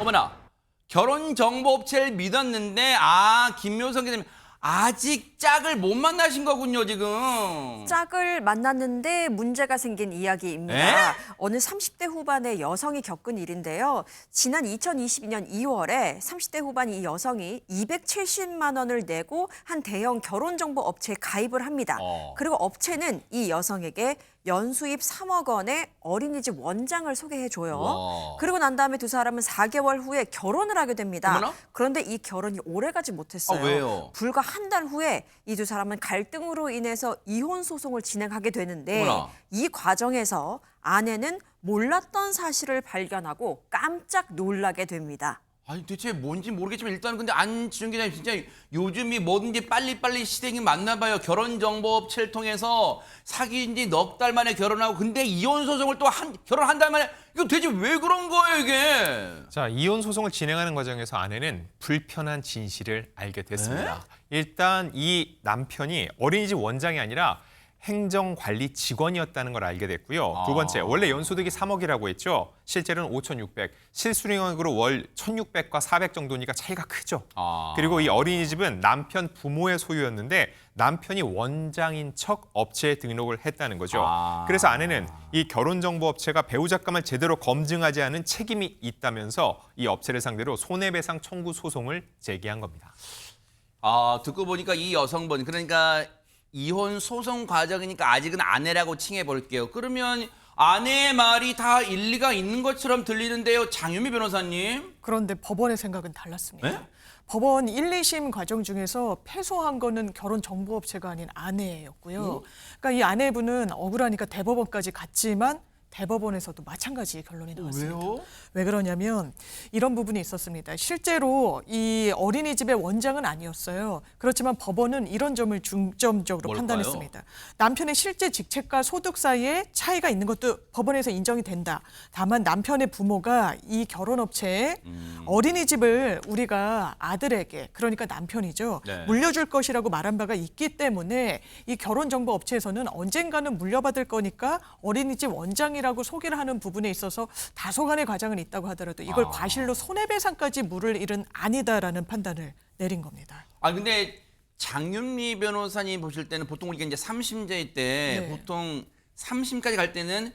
어머나, 결혼정보업체를 믿었는데 김묘성 기자님 아직 짝을 못 만나신 거군요, 지금. 짝을 만났는데 문제가 생긴 이야기입니다. 어느 30대 후반의 여성이 겪은 일인데요. 지난 2022년 2월에 30대 후반 이 여성이 270만 원을 내고 한 대형 결혼정보 업체에 가입을 합니다. 그리고 업체는 이 여성에게 연수입 3억 원의 어린이집 원장을 소개해줘요. 와. 그리고 난 다음에 두 사람은 4개월 후에 결혼을 하게 됩니다. 어머나? 그런데 이 결혼이 오래가지 못했어요. 왜요? 불과 한 달 후에 이 두 사람은 갈등으로 인해서 이혼 소송을 진행하게 되는데 어머나. 이 과정에서 아내는 몰랐던 사실을 발견하고 깜짝 놀라게 됩니다. 아니 대체 뭔지 모르겠지만 일단 근데 안지훈 기자님 진짜 요즘이 뭐든지 빨리빨리 시대이 맞나 봐요. 결혼정보업체를 통해서 사귄 지 넉 달 만에 결혼하고 근데 이혼 소송을 또 결혼 한 달 만에 이거 대체 왜 그런 거예요 이게? 자, 이혼 소송을 진행하는 과정에서 아내는 불편한 진실을 알게 됐습니다. 일단 이 남편이 어린이집 원장이 아니라 행정관리 직원이었다는 걸 알게 됐고요. 두 번째, 원래 연소득이 3억이라고 했죠. 실제로는 5,600, 실수령액으로 월 1,600과 400 정도니까 차이가 크죠. 그리고 이 어린이집은 남편 부모의 소유였는데 남편이 원장인 척 업체에 등록을 했다는 거죠. 그래서 아내는 이 결혼정보업체가 배우자감을 제대로 검증하지 않은 책임이 있다면서 이 업체를 상대로 손해배상 청구 소송을 제기한 겁니다. 듣고 보니까 이 여성분 그러니까 이혼 소송 과정이니까 아직은 아내라고 칭해 볼게요. 그러면 아내의 말이 다 일리가 있는 것처럼 들리는데요. 장유미 변호사님. 그런데 법원의 생각은 달랐습니다. 네? 법원 1, 2심 과정 중에서 패소한 거는 결혼정보업체가 아닌 아내였고요. 그러니까 이 아내분은 억울하니까 대법원까지 갔지만 대법원에서도 마찬가지 결론이 나왔습니다. 왜요? 왜 그러냐면 이런 부분이 있었습니다. 실제로 이 어린이집의 원장은 아니었어요. 그렇지만 법원은 이런 점을 중점적으로 뭘까요? 판단했습니다. 남편의 실제 직책과 소득 사이에 차이가 있는 것도 법원에서 인정이 된다. 다만 남편의 부모가 이 결혼업체에 어린이집을 우리가 아들에게, 그러니까 남편이죠. 네. 물려줄 것이라고 말한 바가 있기 때문에 이 결혼정보업체에서는 언젠가는 물려받을 거니까 어린이집 원장이 라고 소개를 하는 부분에 있어서 다소간의 과장은 있다고 하더라도 이걸 과실로 손해배상까지 물을 일은 아니다라는 판단을 내린 겁니다. 근데 장윤미 변호사님 보실 때는 보통 우리가 이제 3심제일 때 네. 보통 3심까지 갈 때는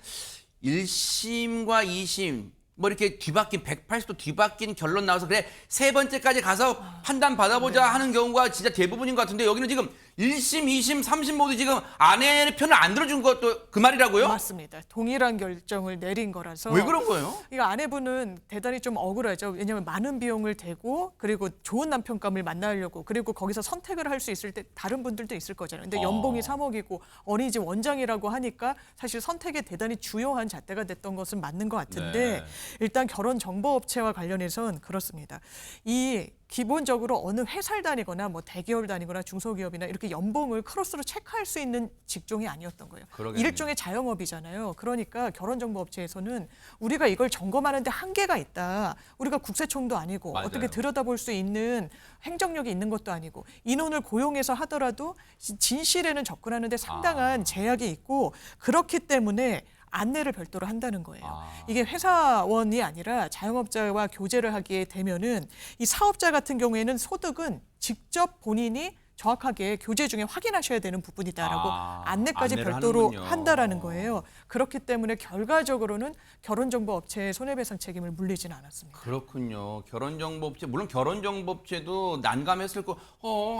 1심과 2심 뭐 이렇게 뒤바뀐 180도 뒤바뀐 결론 나와서 그래 세 번째까지 가서 판단 받아보자 하는 경우가 진짜 대부분인 것 같은데 여기는 지금 1심, 2심, 3심 모두 지금 아내의 편을 안 들어준 것도 그 말이라고요? 맞습니다. 동일한 결정을 내린 거라서. 왜 그런 거예요? 이거 아내분은 대단히 좀 억울하죠. 왜냐하면 많은 비용을 대고 그리고 좋은 남편감을 만나려고 그리고 거기서 선택을 할 수 있을 때 다른 분들도 있을 거잖아요. 근데 연봉이 3억이고 어린이집 원장이라고 하니까 사실 선택에 대단히 주요한 잣대가 됐던 것은 맞는 것 같은데 일단 결혼정보업체와 관련해서는 그렇습니다. 이 기본적으로 어느 회사를 다니거나 뭐 대기업을 다니거나 중소기업이나 이렇게 연봉을 크로스로 체크할 수 있는 직종이 아니었던 거예요. 그러겠네요. 일종의 자영업이잖아요. 그러니까 결혼정보업체에서는 우리가 이걸 점검하는데 한계가 있다. 우리가 국세청도 아니고 맞아요. 어떻게 들여다볼 수 있는 행정력이 있는 것도 아니고 인원을 고용해서 하더라도 진실에는 접근하는데 상당한 제약이 있고 그렇기 때문에 안내를 별도로 한다는 거예요. 이게 회사원이 아니라 자영업자와 교제를 하게 되면은 이 사업자 같은 경우에는 소득은 직접 본인이 정확하게 교제 중에 확인하셔야 되는 부분이다라고 안내까지 안내를 별도로 하는군요. 한다라는 거예요. 그렇기 때문에 결과적으로는 결혼정보업체의 손해배상 책임을 물리지는 않았습니다. 그렇군요. 결혼정보업체 물론 결혼정보업체도 난감했을 거.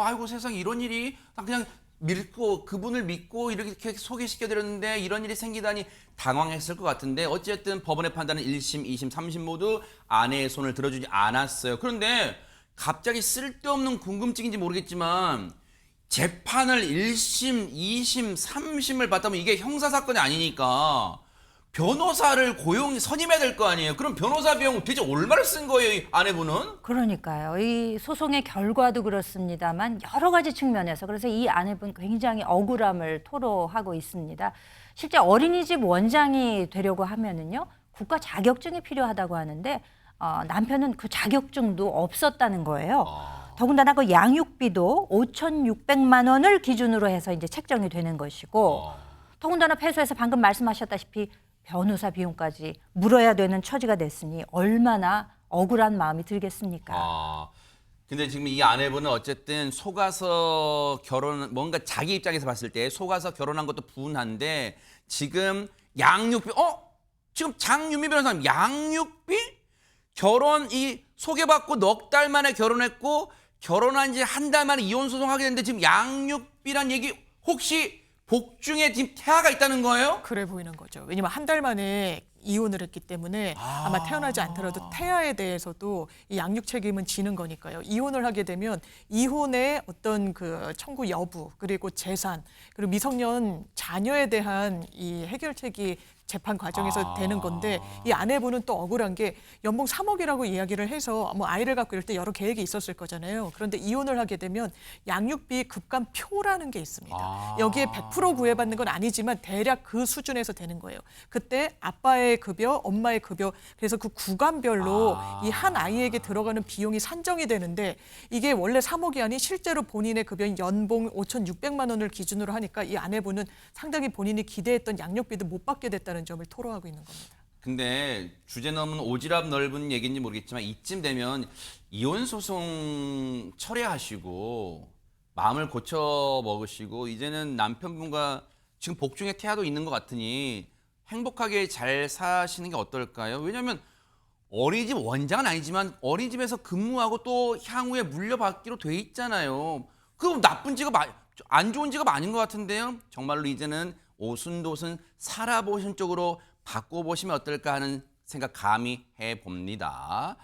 아이고 세상에 이런 일이 나 그냥 믿고 그분을 믿고 이렇게 소개시켜드렸는데 이런 일이 생기다니 당황했을 것 같은데 어쨌든 법원의 판단은 1심, 2심, 3심 모두 아내의 손을 들어주지 않았어요. 그런데 갑자기 쓸데없는 궁금증인지 모르겠지만 재판을 1심, 2심, 3심을 받다면 이게 형사사건이 아니니까 변호사를 선임해야 될 거 아니에요. 그럼 변호사 비용 대체 얼마를 쓴 거예요, 이 아내분은? 그러니까요. 이 소송의 결과도 그렇습니다만 여러 가지 측면에서 그래서 이 아내분 굉장히 억울함을 토로하고 있습니다. 실제 어린이집 원장이 되려고 하면은요 국가 자격증이 필요하다고 하는데 남편은 그 자격증도 없었다는 거예요. 더군다나 그 양육비도 5,600만 원을 기준으로 해서 이제 책정이 되는 것이고 더군다나 패소해서 방금 말씀하셨다시피 변호사 비용까지 물어야 되는 처지가 됐으니 얼마나 억울한 마음이 들겠습니까? 아, 근데 지금 이 아내분은 어쨌든 속아서 뭔가 자기 입장에서 봤을 때 속아서 결혼한 것도 분한데 지금 양육비, 지금 장유미 변호사님 양육비? 소개받고 넉 달 만에 결혼했고 결혼한 지 한 달 만에 이혼 소송하게 됐는데 지금 양육비란 얘기 혹시 복중에 지금 태아가 있다는 거예요? 그래 보이는 거죠. 왜냐면 한 달 만에 이혼을 했기 때문에 아마 태어나지 않더라도 태아에 대해서도 이 양육 책임은 지는 거니까요. 이혼을 하게 되면 이혼의 어떤 그 청구 여부 그리고 재산 그리고 미성년 자녀에 대한 이 해결책이 재판 과정에서 되는 건데 이 아내분은 또 억울한 게 연봉 3억이라고 이야기를 해서 뭐 아이를 갖고 이럴 때 여러 계획이 있었을 거잖아요. 그런데 이혼을 하게 되면 양육비 급감표라는 게 있습니다. 여기에 100% 구애받는 건 아니지만 대략 그 수준에서 되는 거예요. 그때 아빠의 급여, 엄마의 급여 그래서 그 구간별로 이 한 아이에게 들어가는 비용이 산정이 되는데 이게 원래 3억이 아닌 실제로 본인의 급여인 연봉 5,600만 원을 기준으로 하니까 이 아내분은 상당히 본인이 기대했던 양육비도 못 받게 됐다는 점을 토로하고 있는 겁니다. 근데 주제 넘은 오지랖 넓은 얘기인지 모르겠지만 이쯤 되면 이혼 소송 철회하시고 마음을 고쳐 먹으시고 이제는 남편분과 지금 복중에 태아도 있는 것 같으니 행복하게 잘 사시는 게 어떨까요? 왜냐하면 어린이집 원장은 아니지만 어린이집에서 근무하고 또 향후에 물려받기로 돼 있잖아요. 그럼 나쁜 직업, 안 좋은 직업 아닌 것 같은데요. 정말로 이제는 오순도순 살아보신 쪽으로 바꿔보시면 어떨까 하는 생각 감히 해봅니다.